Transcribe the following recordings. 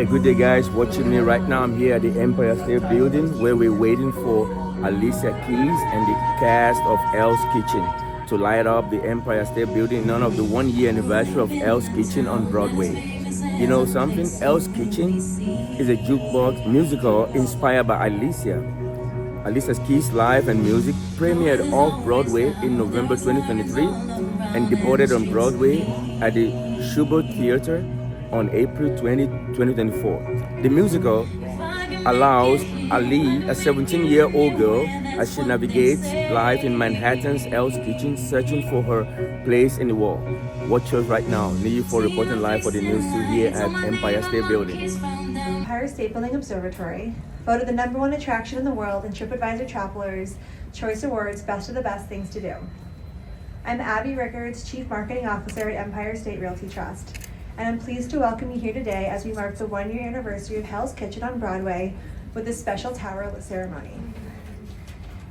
Yeah, good day guys, watching me right now. I'm here at the Empire State Building where we're waiting for Alicia Keys and the cast of Hell's Kitchen to light up the Empire State Building in honor of the 1-year anniversary of Hell's Kitchen on Broadway. You know something? Hell's Kitchen is a jukebox musical inspired by Alicia. Alicia Keys' live and music premiered off-Broadway in November 2023 and debuted on Broadway at the Schubert Theater on April 20, 2024. The musical allows Ali, a 17-year-old girl, as she navigates life in Manhattan's Hell's Kitchen, searching for her place in the world. Watch us right now. Need for reporting live for the news 2 here at Empire State Building. Empire State Building Observatory, voted the #1 attraction in the world in TripAdvisor Travelers' Choice Awards Best of the Best Things to Do. I'm Abby Rickards, Chief Marketing Officer at Empire State Realty Trust, and I'm pleased to welcome you here today as we mark the 1-year anniversary of Hell's Kitchen on Broadway with this special tower ceremony.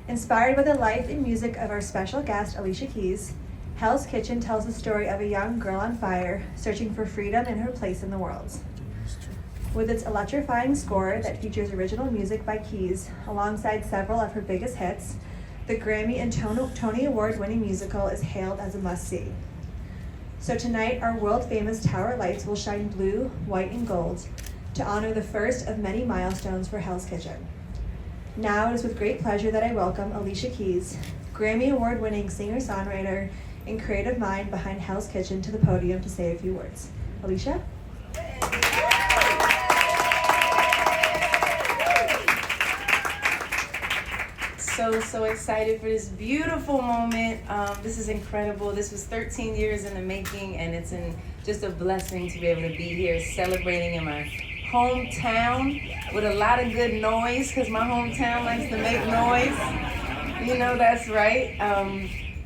Inspired by the life and music of our special guest, Alicia Keys, Hell's Kitchen tells the story of a young girl on fire searching for freedom and her place in the world. With its electrifying score that features original music by Keys alongside several of her biggest hits, the Grammy and Tony Award-winning musical is hailed as a must-see. So tonight, our world-famous tower lights will shine blue, white, and gold to honor the first of many milestones for Hell's Kitchen. Now it is with great pleasure that I welcome Alicia Keys, Grammy Award-winning singer-songwriter and creative mind behind Hell's Kitchen, to the podium to say a few words. Alicia? So excited for this beautiful moment. This is incredible. This was 13 years in the making, and it's just a blessing to be able to be here celebrating in my hometown with a lot of good noise, because my hometown likes to make noise. You know, that's right.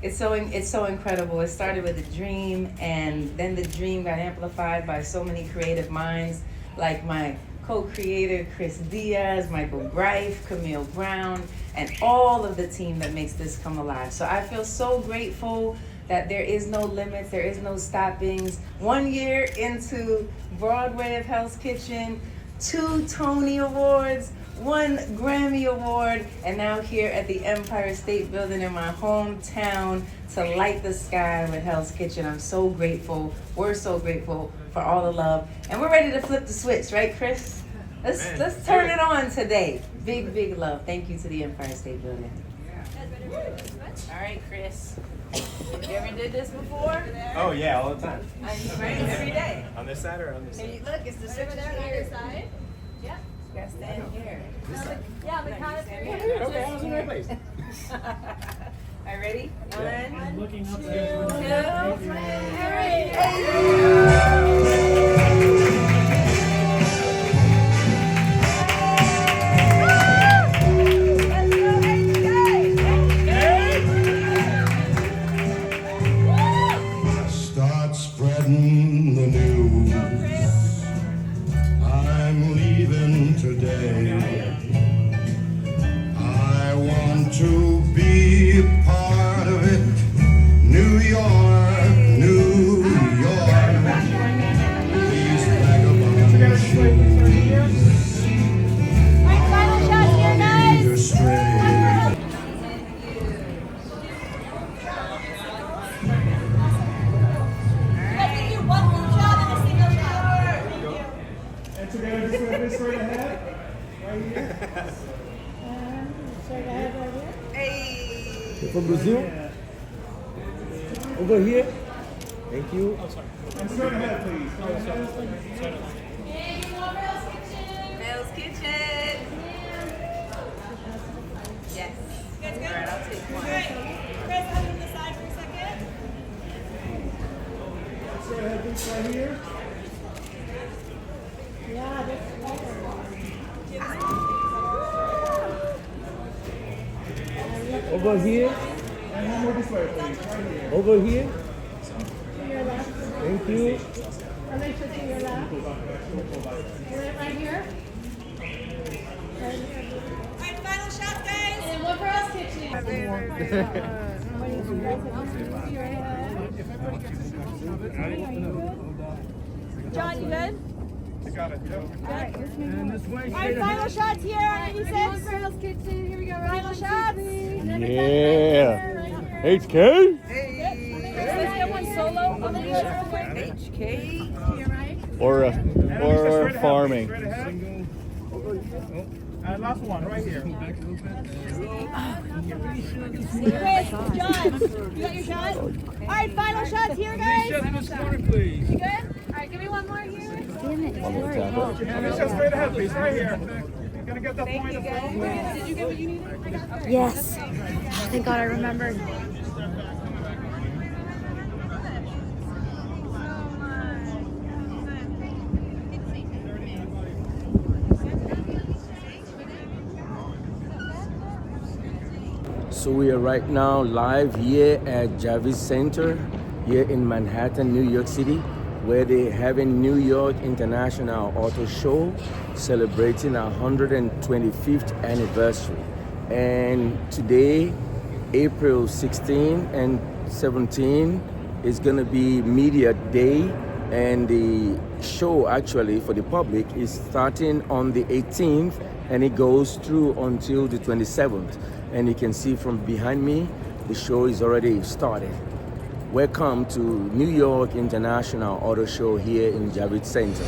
It's so incredible. It started with a dream, and then the dream got amplified by so many creative minds, like my co-creator Chris Diaz, Michael Greif, Camille Brown, and all of the team that makes this come alive. So I feel so grateful that there is no limits, there is no stoppings. 1 year into Broadway of Hell's Kitchen, 2 Tony Awards, 1 Grammy Award, and now here at the Empire State Building in my hometown to light the sky with Hell's Kitchen. I'm so grateful. We're so grateful for all the love. And we're ready to flip the switch, right, Chris? Let's turn it on today. Big love. Thank you to the Empire State Building. All right, Chris. You ever did this before? Oh yeah, all the time. Right? Every day. On this side or on this side? Look, it's the switch on the side. Yeah. You gotta stand here. Yeah, the count of 3. Okay, I was in the right place. All right, ready? 1, Looking up 2, there. 3. Start spreading the news. I'm leaving today. I want to be a part of it. New York, New York. These vagabond shoes Final shot here, guys. are stray. And together, just like this straight ahead. Right here. Straight ahead right here. Hey. From Brazil? Over here. Thank you. And straight ahead, please. Hell's Kitchen. Yes. All right, I'll take one. Chris, come to the side for a second. Straight ahead, please, right here. Yeah, that's Over here. And one more this way, please. Right here. Over here. To your left. Thank you. Alicia, to your left. Right here. Alright, final shot, guys. And one for Hell's Kitchen. John, you good? got it. And this way. All right, final shots here on 86. Girls Kitchen. Here we go. Final shots. Yeah. HK? Let's get one solo. HK. Or farming. Last one right here. Chris, John, you got your shot? All right, final shots here, guys. Just in this corner, please. You good? All right, give me one more here. Just straight ahead, please. Right here. You're gonna get the point as well. Did you get what you needed? Yes. Thank God I remembered. So we are right now live here at Jarvis Center here in Manhattan, New York City, where they're having New York International Auto Show celebrating our 125th anniversary. And today, April 16 and 17 is going to be Media Day, and the show actually for the public is starting on the 18th and it goes through until the 27th. And you can see from behind me, the show is already started. Welcome to New York International Auto Show here in Javits Center.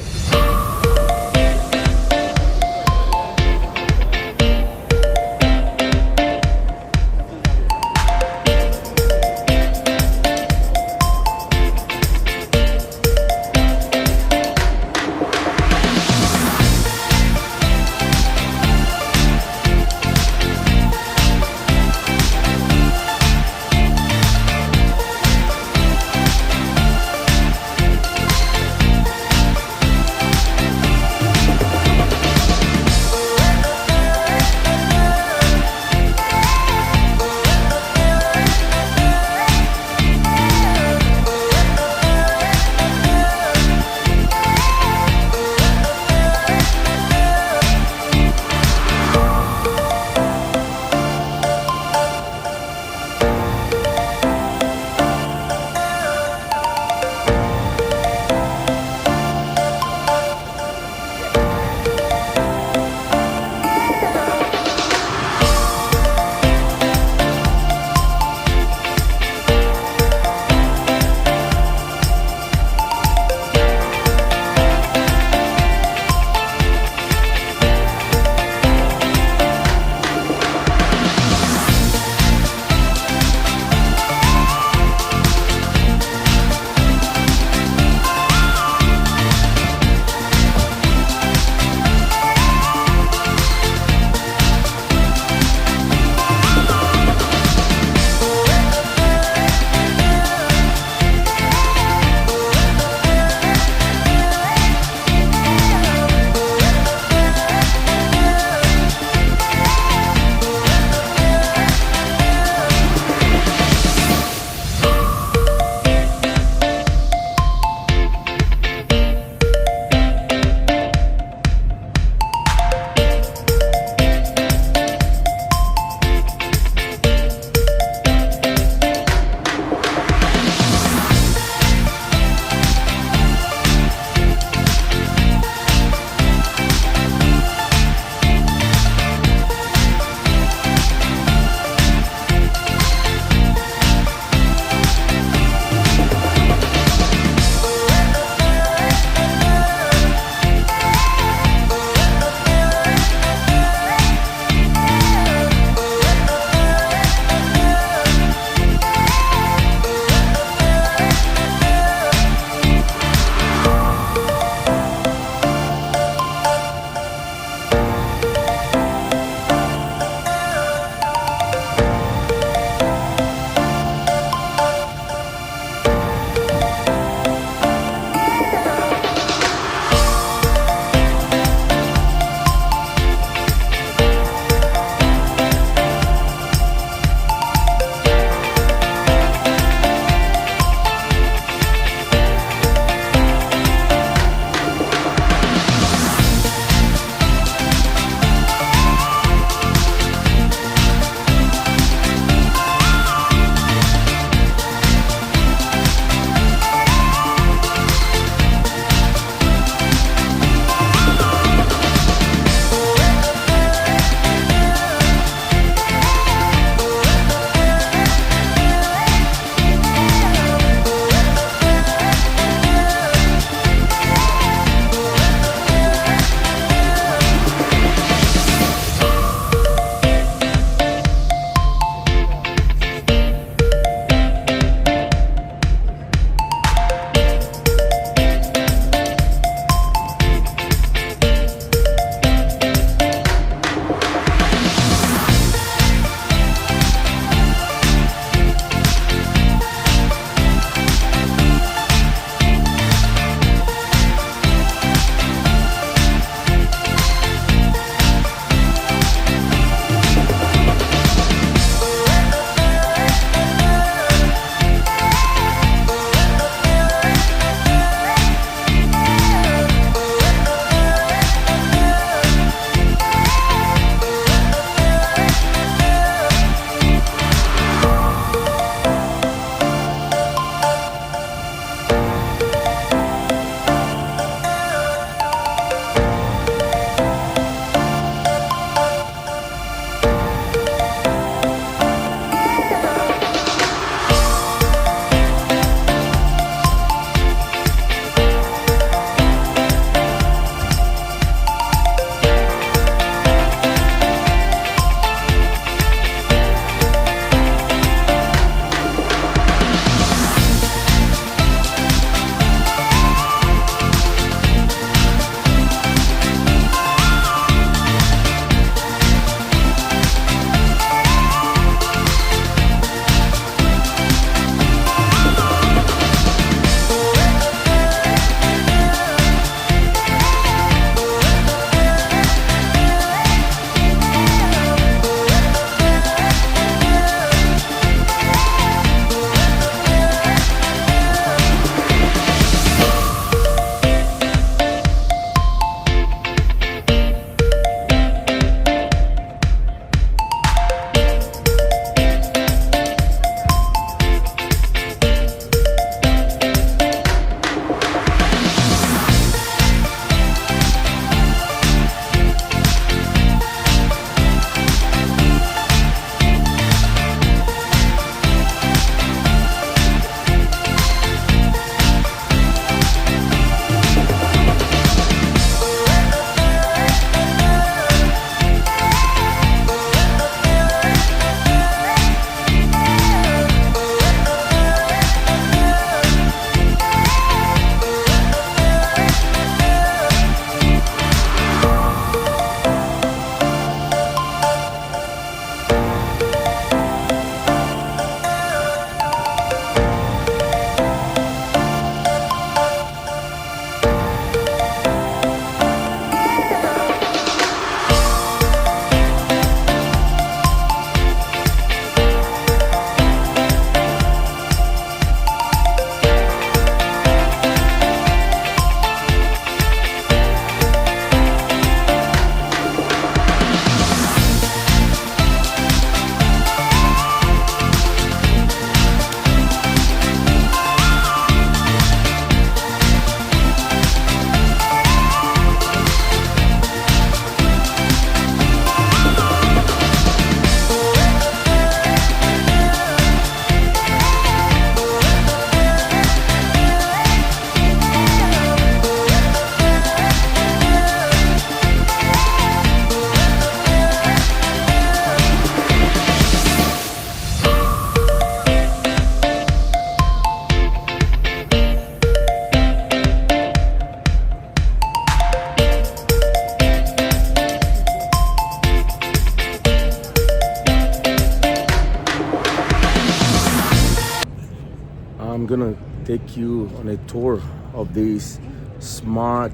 gonna take you on a tour of these smart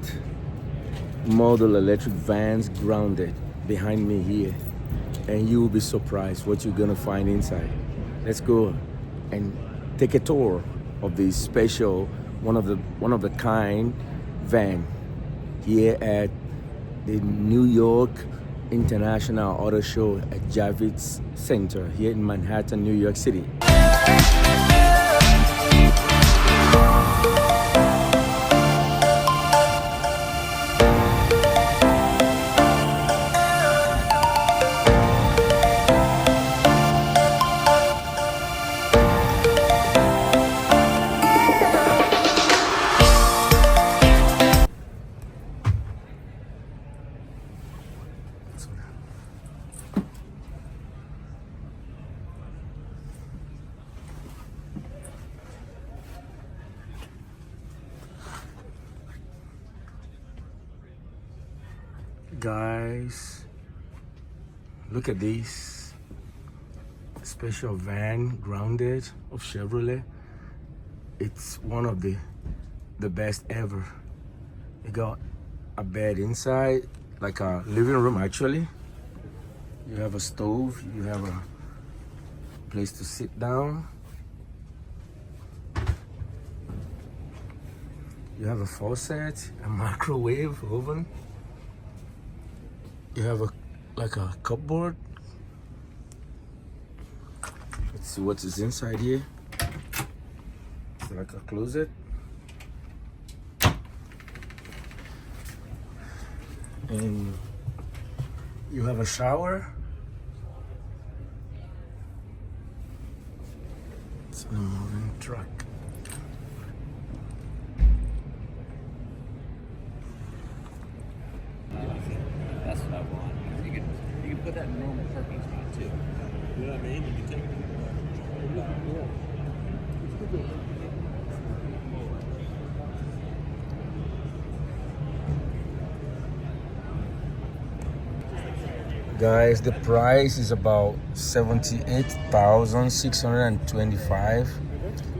model electric vans grounded behind me here, and you will be surprised what you're gonna find inside. Let's go and take a tour of this special one of the kind van here at the New York International Auto Show at Javits Center here in Manhattan, New York City. Guys, look at this special van grounded of Chevrolet. It's one of the best ever. You got a bed inside, like a living room actually. You have a stove, you have a place to sit down. You have a faucet, a microwave oven. You have like a cupboard. Let's see what is inside here. It's like a closet. And you have a shower. It's a moving truck. That's what I want. You can put that in normal parking spot too. You know what I mean? You can take it. Guys, the price is about $78,625,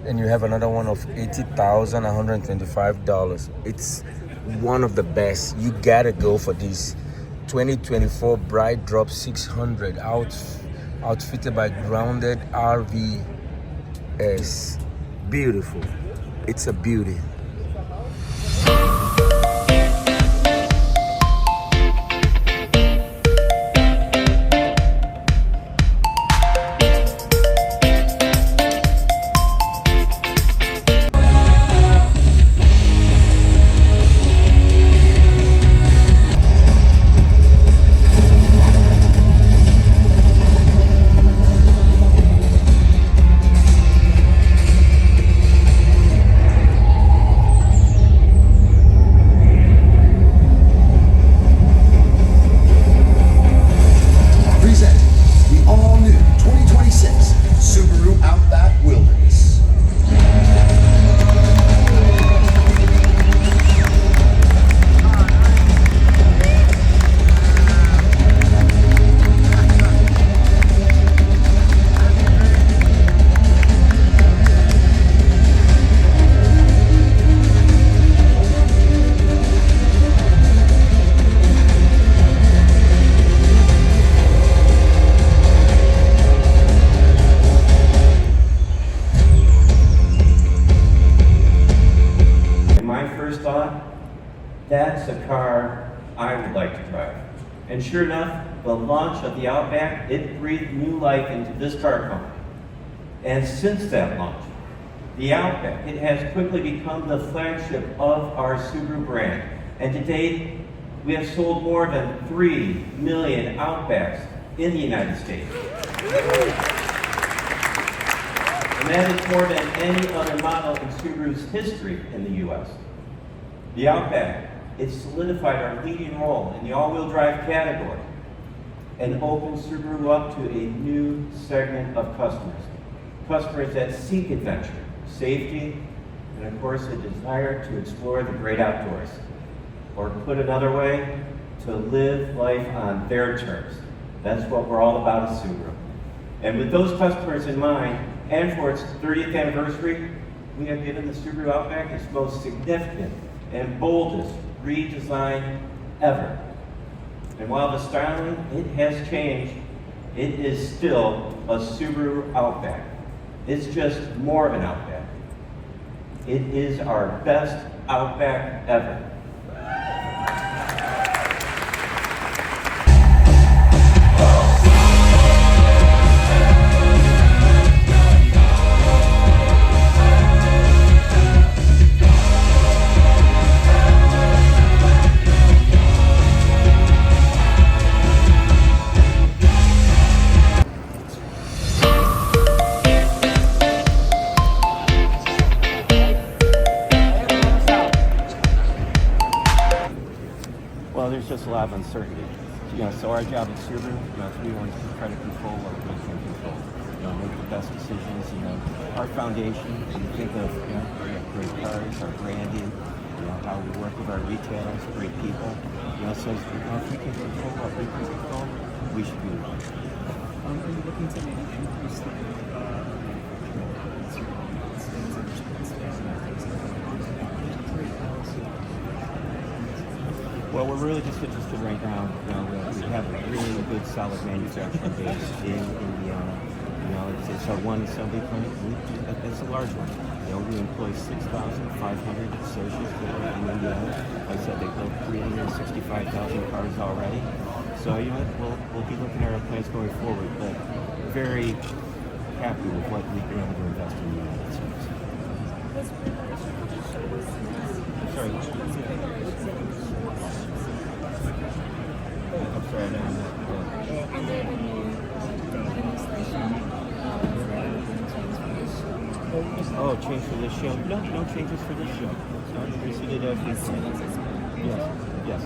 and you have another one of $80,125. It's one of the best. You gotta go for this 2024 Bright Drop 600 outfitted by Grounded RVs. Beautiful. It's a beauty. That's a car I would like to drive. And sure enough, the launch of the Outback, it breathed new life into this car company. And since that launch, the Outback, it has quickly become the flagship of our Subaru brand. And to date, we have sold more than 3 million Outbacks in the United States. And that is more than any other model in Subaru's history in the US. The Outback, it solidified our leading role in the all-wheel drive category and opened Subaru up to a new segment of customers. Customers that seek adventure, safety, and of course a desire to explore the great outdoors. Or put another way, to live life on their terms. That's what we're all about at Subaru. And with those customers in mind, and for its 30th anniversary, we have given the Subaru Outback its most significant and boldest redesign ever. And while the styling, it has changed, it is still a Subaru Outback. It's just more of an Outback. It is our best Outback ever. Well, there's just a lot of uncertainty. So our job at Subaru, we want to try to control what we can control. Make the best decisions. Our foundation, we think of, we have great cars, our branding, how we work with our retailers, great people. So if we can control what we can control, we should be the one. Are you looking to maybe increase the Well, we're really just interested right now. We have a really good, solid manufacturing base in Indiana. It's our one assembly plant. It's a large one. We employ 6,500 associates there in Indiana. Like I said, they built 365,000 cars already. So we'll be looking at our plans going forward, but very happy with what we've been able to invest in the United States. Sorry. I'm sorry, I didn't know. Under the new legislation, Oh, change for this show? No changes for this show. We did everything. Yes.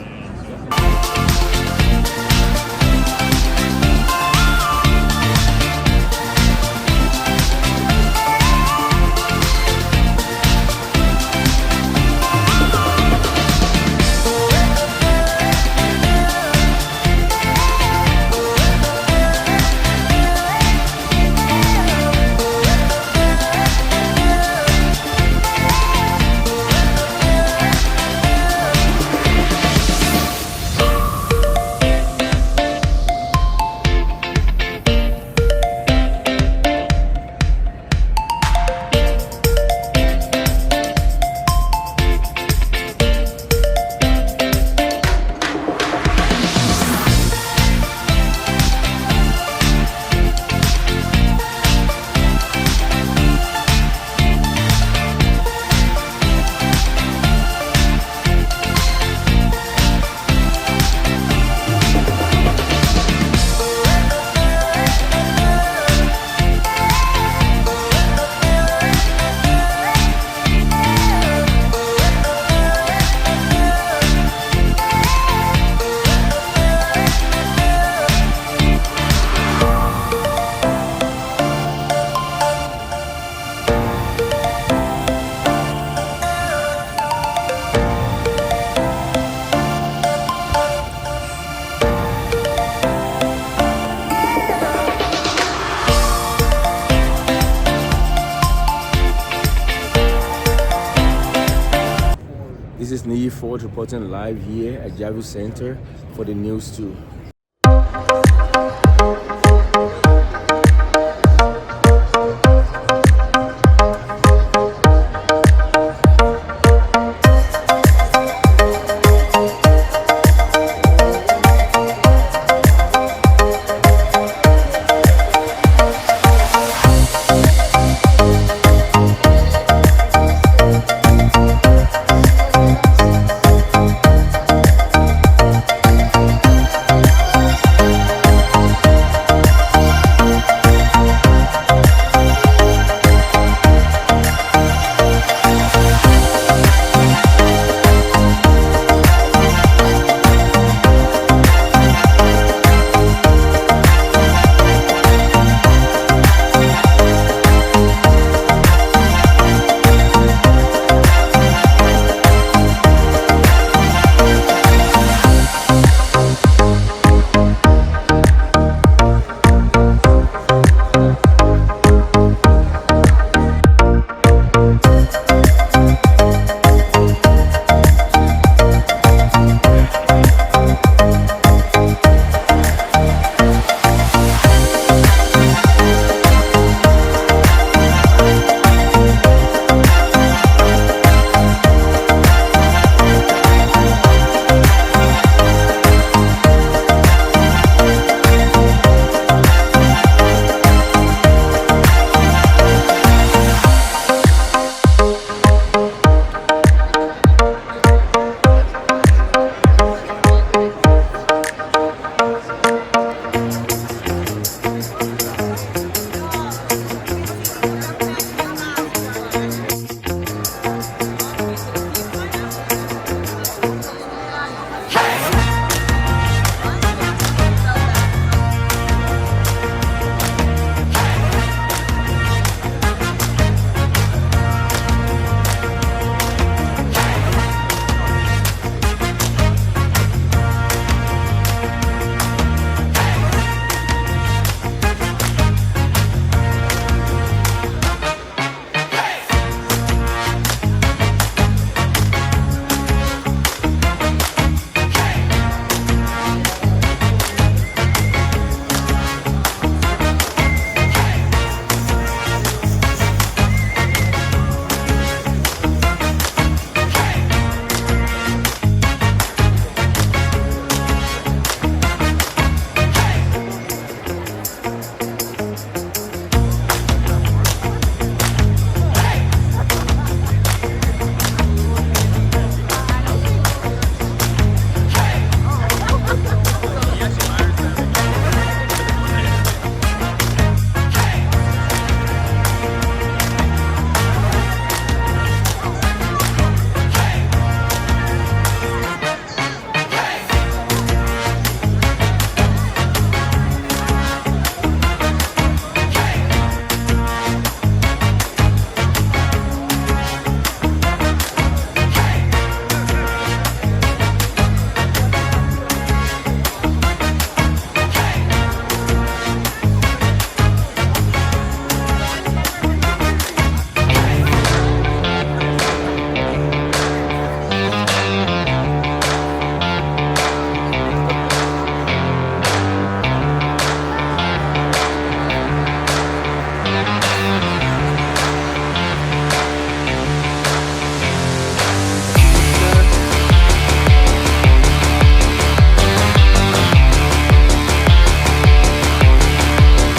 This is Niyi Ford reporting live here at Javu Center for the News 2.